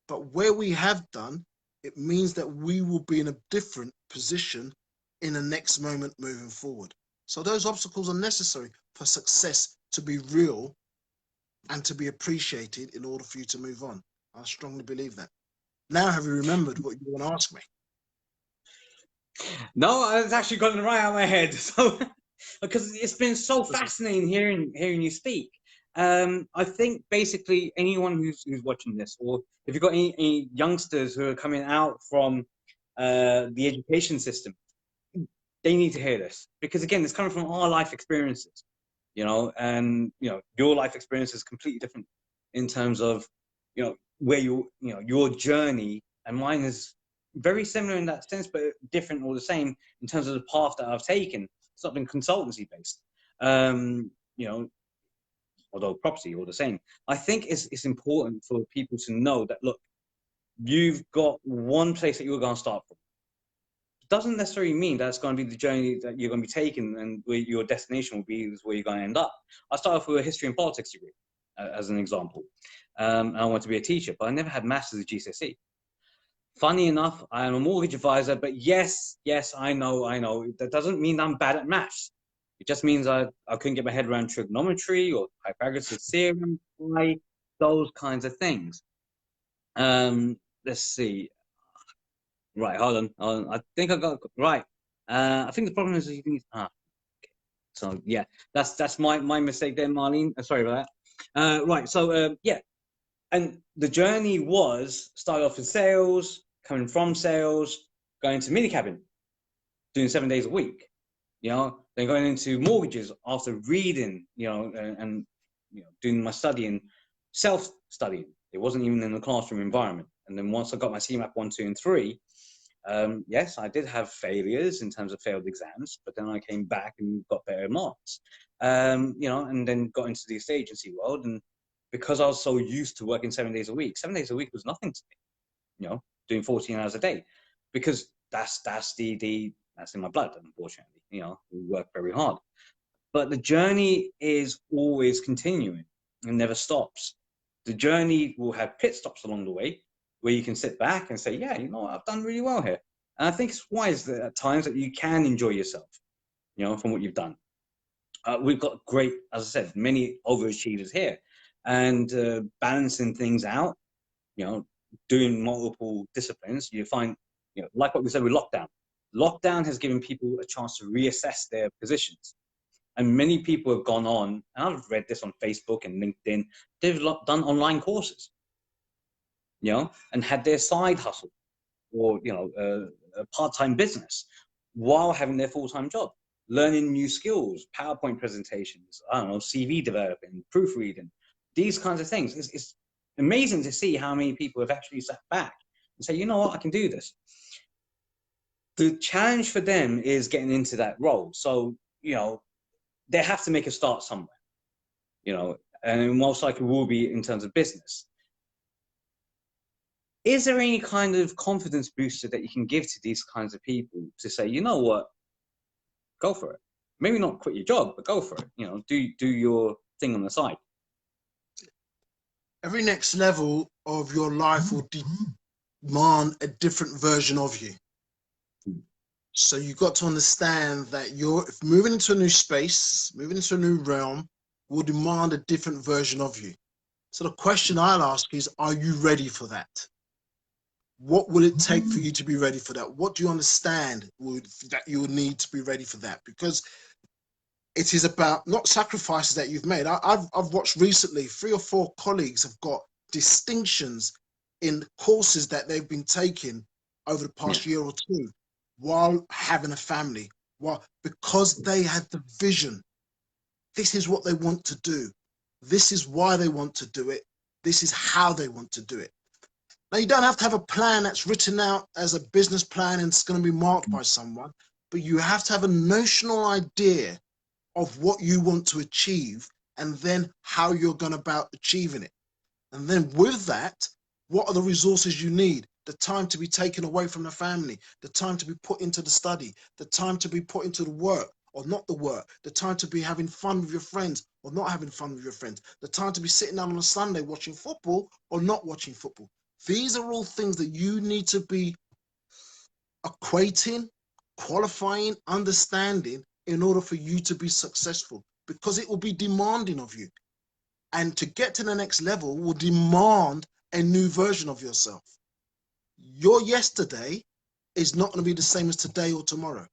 But where we have done, it means that we will be in a different position in the next moment moving forward. So those obstacles are necessary for success to be real and to be appreciated in order for you to move on. I strongly believe that. Now, have you remembered what you want to ask me? No, it's actually gotten right out of my head. So, because it's been so fascinating hearing you speak. I think basically anyone who's watching this, or if you've got any youngsters who are coming out from the education system, they need to hear this because again, it's coming from our life experiences, you know, and you know your life experience is completely different in terms of you know where your journey, and mine is very similar in that sense, but different all the same in terms of the path that I've taken. It's not been consultancy based, you know, although property all the same. I think it's important for people to know that, look, you've got one place that you're going to start from. Doesn't necessarily mean that's going to be the journey that you're going to be taking and where your destination will be is where you're going to end up. I started off with a history and politics degree, as an example. And I wanted to be a teacher, but I never had master's at GCSE. Funny enough, I am a mortgage advisor, but yes, I know. That doesn't mean I'm bad at maths. It just means I couldn't get my head around trigonometry or Pythagoras' theorem, those kinds of things. Let's see. Right, hold on. I think I got right. I think the problem is you need. So yeah, that's my mistake there, Marlene. Sorry about that. Right, so yeah, and the journey was started off in sales, coming from sales, going to mini cabin, doing 7 days a week. You know, then going into mortgages after reading, you know, and you know, doing my studying, self-studying. It wasn't even in the classroom environment. And then once I got my CMAP 1, 2, and 3, yes, I did have failures in terms of failed exams, but then I came back and got better marks. You know, and then got into the estate agency world, and because I was so used to working 7 days a week, 7 days a week was nothing to me. You know, doing 14 hours a day, because that's in my blood, unfortunately. You know, we work very hard. But the journey is always continuing and never stops. The journey will have pit stops along the way where you can sit back and say, yeah, you know what, I've done really well here. And I think it's wise that at times that you can enjoy yourself, you know, from what you've done. We've got great, as I said, many overachievers here, and balancing things out, you know, doing multiple disciplines, you find, you know, like what we said with lockdown. Lockdown has given people a chance to reassess their positions. And many people have gone on, and I've read this on Facebook and LinkedIn, they've done online courses, you know, and had their side hustle or, you know, a part-time business while having their full-time job, learning new skills, PowerPoint presentations, I don't know, CV developing, proofreading, these kinds of things. It's amazing to see how many people have actually sat back and say, you know what, I can do this. The challenge for them is getting into that role. So, you know, they have to make a start somewhere, you know, and most likely will be in terms of business. Is there any kind of confidence booster that you can give to these kinds of people to say, you know what, go for it? Maybe not quit your job, but go for it. You know, do your thing on the side. Every next level of your life will demand a different version of you. So you've got to understand that you're moving into a new space, moving into a new realm will demand a different version of you. So the question I'll ask is, are you ready for that? What will it take for you to be ready for that? What do you understand that you will need to be ready for that? Because it is about not sacrifices that you've made. I've watched recently 3 or 4 colleagues have got distinctions in courses that they've been taking over the past year or two while having a family. Because they had the vision. This is what they want to do. This is why they want to do it. This is how they want to do it. Now, you don't have to have a plan that's written out as a business plan and it's going to be marked by someone, but you have to have a notional idea of what you want to achieve and then how you're going about achieving it. And then with that, what are the resources you need? The time to be taken away from the family, the time to be put into the study, the time to be put into the work or not the work, the time to be having fun with your friends or not having fun with your friends, the time to be sitting down on a Sunday watching football or not watching football. These are all things that you need to be equating, qualifying, understanding in order for you to be successful, because it will be demanding of you. And to get to the next level will demand a new version of yourself. Your yesterday is not going to be the same as today or tomorrow.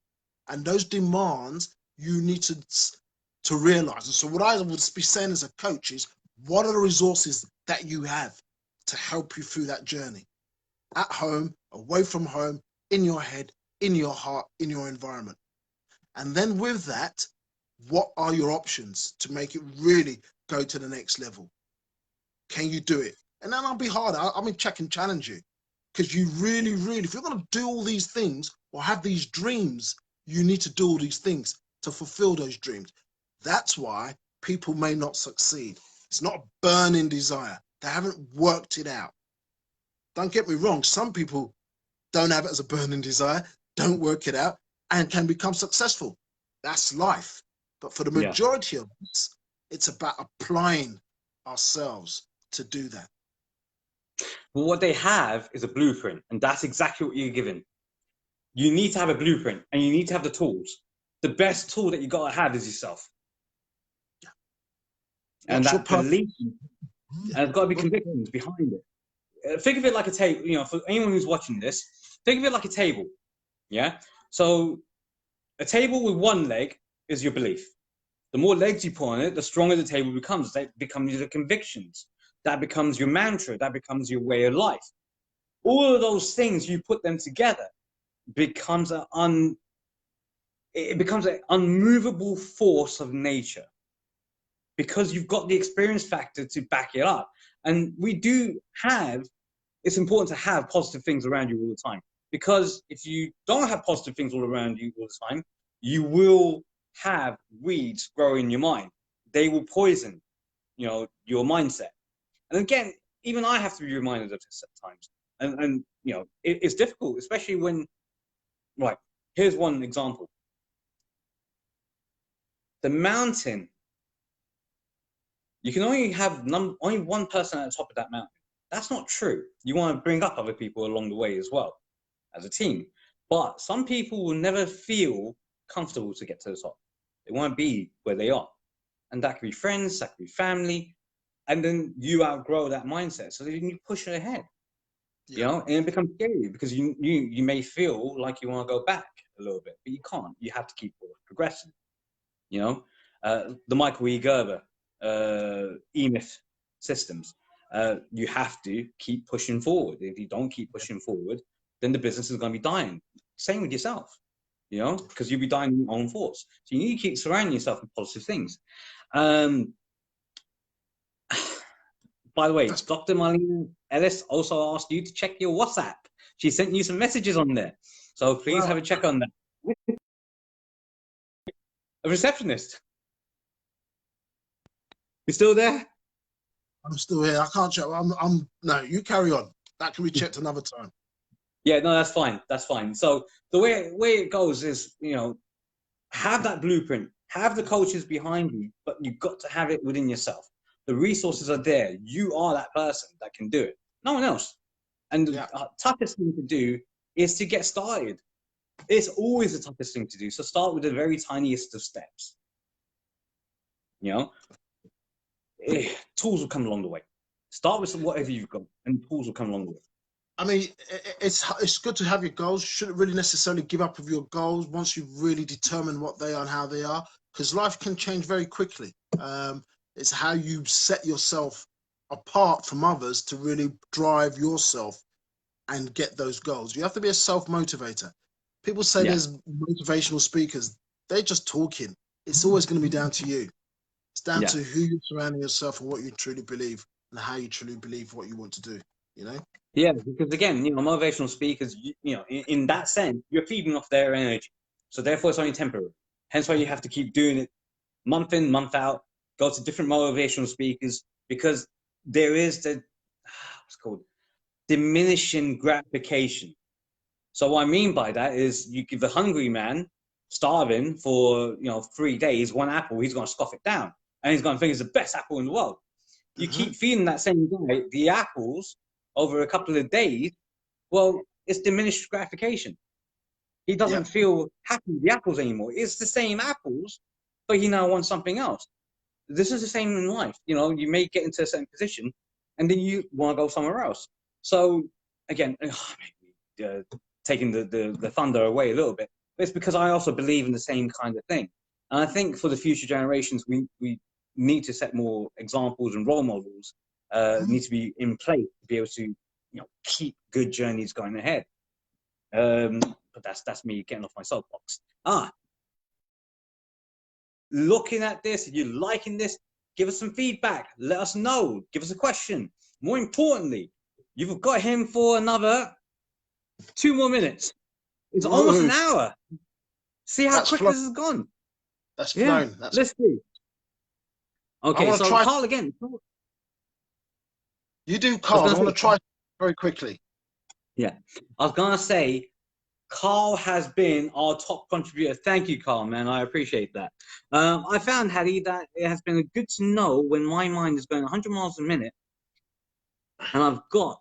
And those demands you need to realize. And so what I would be saying as a coach is, what are the resources that you have to help you through that journey? At home, away from home, in your head, in your heart, in your environment. And then with that, what are your options to make it really go to the next level? Can you do it? And then I'll be hard. I mean, check and challenge you. Because you really, really, if you're going to do all these things or have these dreams, you need to do all these things to fulfill those dreams. That's why people may not succeed. It's not a burning desire. They haven't worked it out. Don't get me wrong. Some people don't have it as a burning desire, don't work it out, and can become successful. That's life. But for the Yeah. majority of us, it's about applying ourselves to do that. But what they have is a blueprint, and that's exactly what you're given. You need to have a blueprint, and you need to have the tools. The best tool that you got to have is yourself. Yeah. And What's that belief, and there's got to be convictions behind it. Think of it like a table, you know, for anyone who's watching this, think of it like a table, yeah? So a table with one leg is your belief. The more legs you put on it, the stronger the table becomes. That becomes your convictions. That becomes your mantra. That becomes your way of life. All of those things, you put them together, becomes it becomes an unmovable force of nature, because you've got the experience factor to back it up. And we do have, it's important to have positive things around you all the time, because if you don't have positive things all around you all the time, you will have weeds grow in your mind. They will poison, you know, your mindset. And again, even I have to be reminded of this at times. And you know, it's difficult, especially when, right, here's one example. The mountain, you can only have only one person at the top of that mountain. That's not true. You want to bring up other people along the way as well, as a team. But some people will never feel comfortable to get to the top. They want to be where they are. And that could be friends, that could be family. And then you outgrow that mindset. So then you push it ahead. Yeah. You know, and it becomes scary because you may feel like you want to go back a little bit, but you can't. You have to keep progressing. You know, the Michael E. Gerber E-Myth systems. You have to keep pushing forward. If you don't keep pushing forward, then the business is going to be dying. Same with yourself, you know, because you'll be dying in your own thoughts. So you need to keep surrounding yourself with positive things. By the way, Dr. Marlene Ellis also asked you to check your WhatsApp. She sent you some messages on there. So please have a check on that. A receptionist. You still there? I'm still here. I can't check. No, you carry on. That can be checked another time. Yeah, no, that's fine. That's fine. So the way it goes is, you know, have that blueprint, have the coaches behind you, but you've got to have it within yourself. The resources are there. You are that person that can do it. No one else. And the toughest thing to do is to get started. It's always the toughest thing to do. So start with the very tiniest of steps. You know, tools will come along the way. Start with whatever you've got, and tools will come along the way. I mean, it's good to have your goals. You shouldn't really necessarily give up with your goals once you've really determined what they are and how they are, because life can change very quickly. It's how you set yourself apart from others to really drive yourself and get those goals. You have to be a self-motivator. People say there's motivational speakers. They're just talking. It's always going to be down to you. It's down to who you're surrounding yourself and what you truly believe and how you truly believe what you want to do, you know? Yeah, because again, you know, motivational speakers, you know, in that sense, you're feeding off their energy. So therefore, it's only temporary. Hence why you have to keep doing it month in, month out, go to different motivational speakers, because there is the, what's called, diminishing gratification. So what I mean by that is you give the hungry man starving for, you know, 3 days, one apple, he's going to scoff it down. And he's going to think it's the best apple in the world. You keep feeding that same guy the apples over a couple of days, well, it's diminished gratification. He doesn't feel happy with the apples anymore. It's the same apples, but he now wants something else. This is the same in life. You know, you may get into a certain position and then you want to go somewhere else. So again, taking the thunder away a little bit, but it's because I also believe in the same kind of thing. And I think for the future generations, we need to set more examples and role models need to be in place to be able to, you know, keep good journeys going ahead. But that's me getting off my soapbox. Looking at this, if you're liking this, give us some feedback. Let us know. Give us a question. More importantly, you've got him for another 2 more minutes. It's almost an Woo! hour. See how That's quick flown. this has gone. That's Yeah, flown. That's. let's see. I Okay, want to so try. Carl again. You do, I was Carl. I gonna want say, to try very quickly. yeah, I was gonna say, Carl has been our top contributor. Thank you, Carl, man. I appreciate that. I found, Hattie, that it has been good to know when my mind is going 100 miles a minute, and I've got,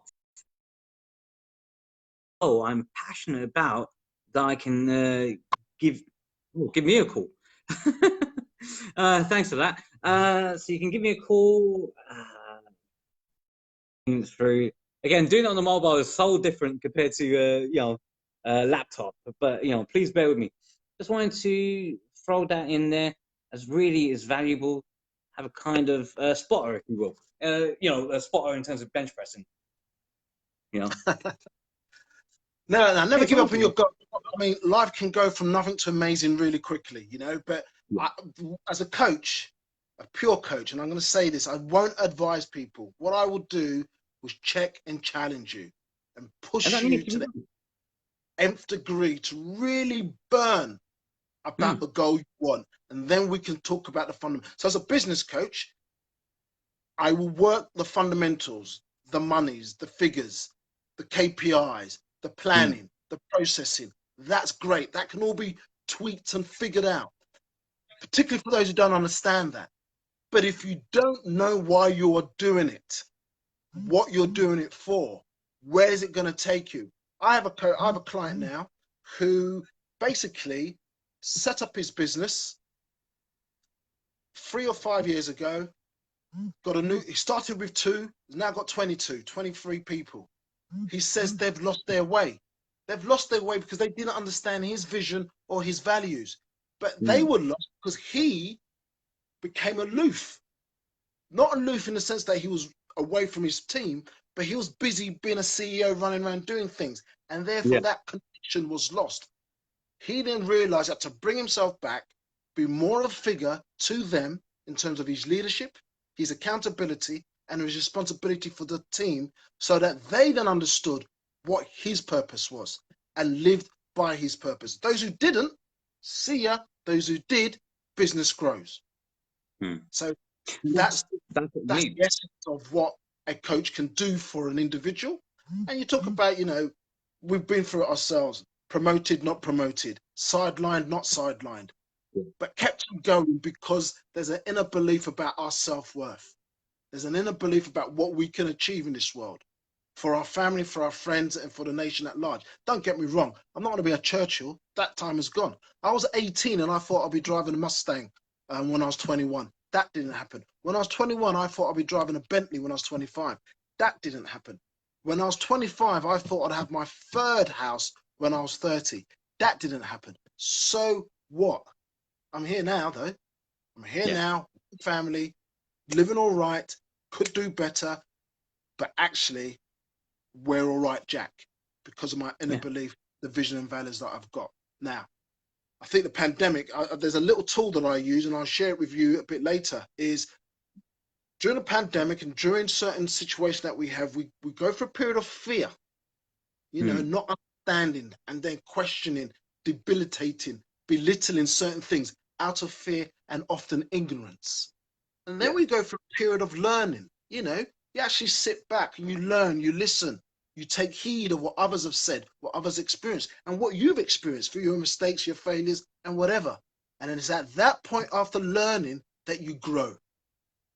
I'm passionate about that I can give, give me a call. Thanks for that. So you can give me a call. Through again, doing it on the mobile is so different compared to laptop, but please bear with me. Just wanted to throw that in there as really is valuable. Have a kind of spotter, if you will, a spotter in terms of bench pressing. No, never Hey, give up on your talking. goal. I mean, life can go from nothing to amazing really quickly, But Yeah. I, as a coach, a pure coach, and I'm going to say this, I won't advise people. What I will do was check and challenge you and And push that you needs to to be the done. nth degree to really burn about Mm, the goal you want. And then we can talk about the fundamentals. So as a business coach, I will work the fundamentals, the monies, the figures, the KPIs, the mm, planning, the processing. That's great. That can all be tweaked and figured out, particularly for those who don't understand that. But if you don't know why you're doing it, what you're doing it for, where is it going to take you? I have a client now who basically set up his business 3 or 5 years ago. He started with two, he's now got 22, 23 people. He says they've lost their way. They've lost their way because they didn't understand his vision or his values. But they mm. were lost because he became aloof. Not aloof in the sense that he was away from his team, but he was busy being a CEO, running around doing things. And therefore Yeah. that connection was lost. He then realized that to bring himself back, be more of a figure to them in terms of his leadership, his accountability, and his responsibility for the team, so that they then understood what his purpose was and lived by his purpose. Those who didn't, see ya. Those who did, business grows. Mm. So That's that's that's what we that's need. the essence of what a coach can do for an individual. And you talk about, we've been through it ourselves, promoted, not promoted, sidelined, not sidelined, Yeah. but kept on going because there's an inner belief about our self-worth. There's an inner belief about what we can achieve in this world for our family, for our friends, and for the nation at large. Don't get me wrong. I'm not going to be a Churchill. That time is gone. I was 18 and I thought I'd be driving a Mustang when I was 21. That didn't happen. When I was 21, I thought I'd be driving a Bentley when I was 25. That didn't happen. When I was 25, I thought I'd have my third house when I was 30. That didn't happen. So what? I'm here now, though. I'm here Yeah. now, family, living all right, could do better, but actually, we're all right, Jack, because of my inner Yeah. belief, the vision and values that I've got. Now, I think the pandemic, there's a little tool that I use, and I'll share it with you a bit later, is during a pandemic and during certain situations that we have, we go for a period of fear, Mm. not understanding and then questioning, debilitating, belittling certain things out of fear and often ignorance. And then Yeah. we go for a period of learning. You actually sit back and you learn, you listen, you take heed of what others have said, what others experienced, and what you've experienced through your mistakes, your failures, and whatever. And it's at that point after learning that you grow,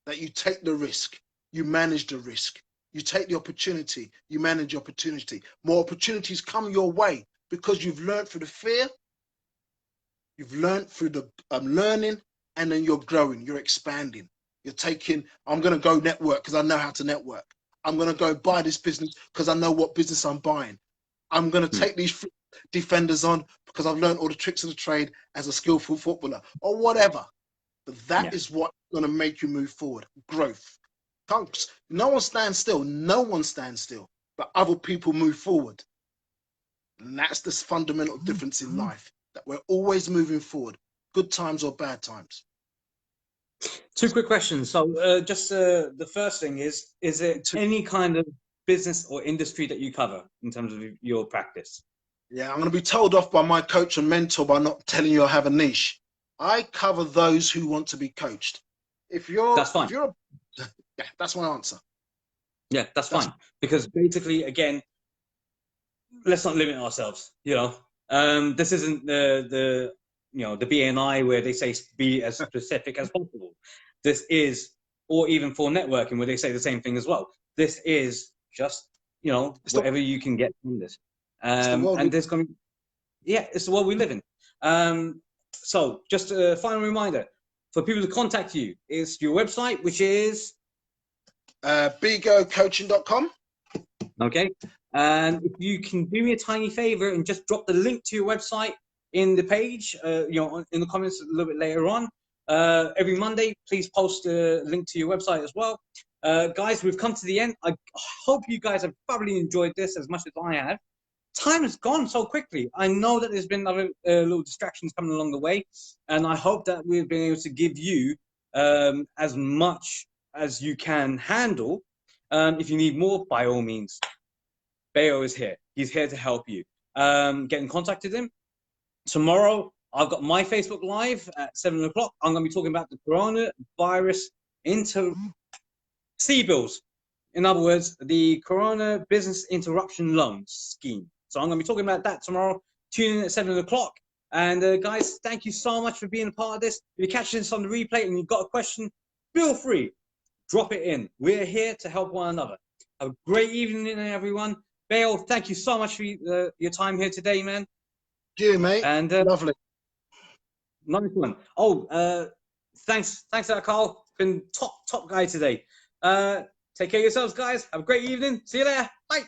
that you take the risk, you manage the risk, you take the opportunity, you manage the opportunity. More opportunities come your way because you've learned through the fear, you've learned through the learning, and then you're growing, you're expanding. You're taking, I'm going to go network because I know how to network. I'm going to go buy this business because I know what business I'm buying. I'm going to Mm. take these defenders on because I've learned all the tricks of the trade as a skillful footballer or whatever. But that Yeah. is what's going to make you move forward. Growth. No one stands still. No one stands still. But other people move forward. And that's the fundamental difference in life, that we're always moving forward, good times or bad times. Two quick questions. So, just the first thing is it any kind of business or industry that you cover in terms of your practice? Yeah, I'm going to be told off by my coach and mentor by not telling you I have a niche. I cover those who want to be coached. That's fine. Yeah, that's my answer. Yeah, that's That's fine. Because basically, again, let's not limit ourselves. This isn't the BNI where they say be as specific as possible. This is, or even for networking where they say the same thing as well. This is just whatever you can get from this. it's the world. And there's going to be, yeah, it's the world we live in. So just a final reminder for people to contact you is your website, which is bigocoaching.com. okay. And if you can do me a tiny favor and just drop the link to your website in the page, in the comments a little bit later on. Every Monday, please post a link to your website as well. Guys, we've come to the end. I hope you guys have thoroughly enjoyed this as much as I have. Time has gone so quickly. I know that there's been other little distractions coming along the way, and I hope that we've been able to give you as much as you can handle. If you need more, by all means, Bayo is here. He's here to help you. Get in contact with him. Tomorrow, I've got my Facebook Live at 7 o'clock. I'm going to be talking about the coronavirus CBILS. In other words, the Corona Business Interruption Loan Scheme. So I'm going to be talking about that tomorrow. Tune in at 7 o'clock. And guys, thank you so much for being a part of this. If you catch this on the replay and you've got a question, feel free. Drop it in. We're here to help one another. Have a great evening, everyone. Bayo, thank you so much for your time here today, man. You, mate. And lovely. Nice one. Oh, thanks, Carl. Been top guy today. Take care of yourselves, guys. Have a great evening. See you there. Bye.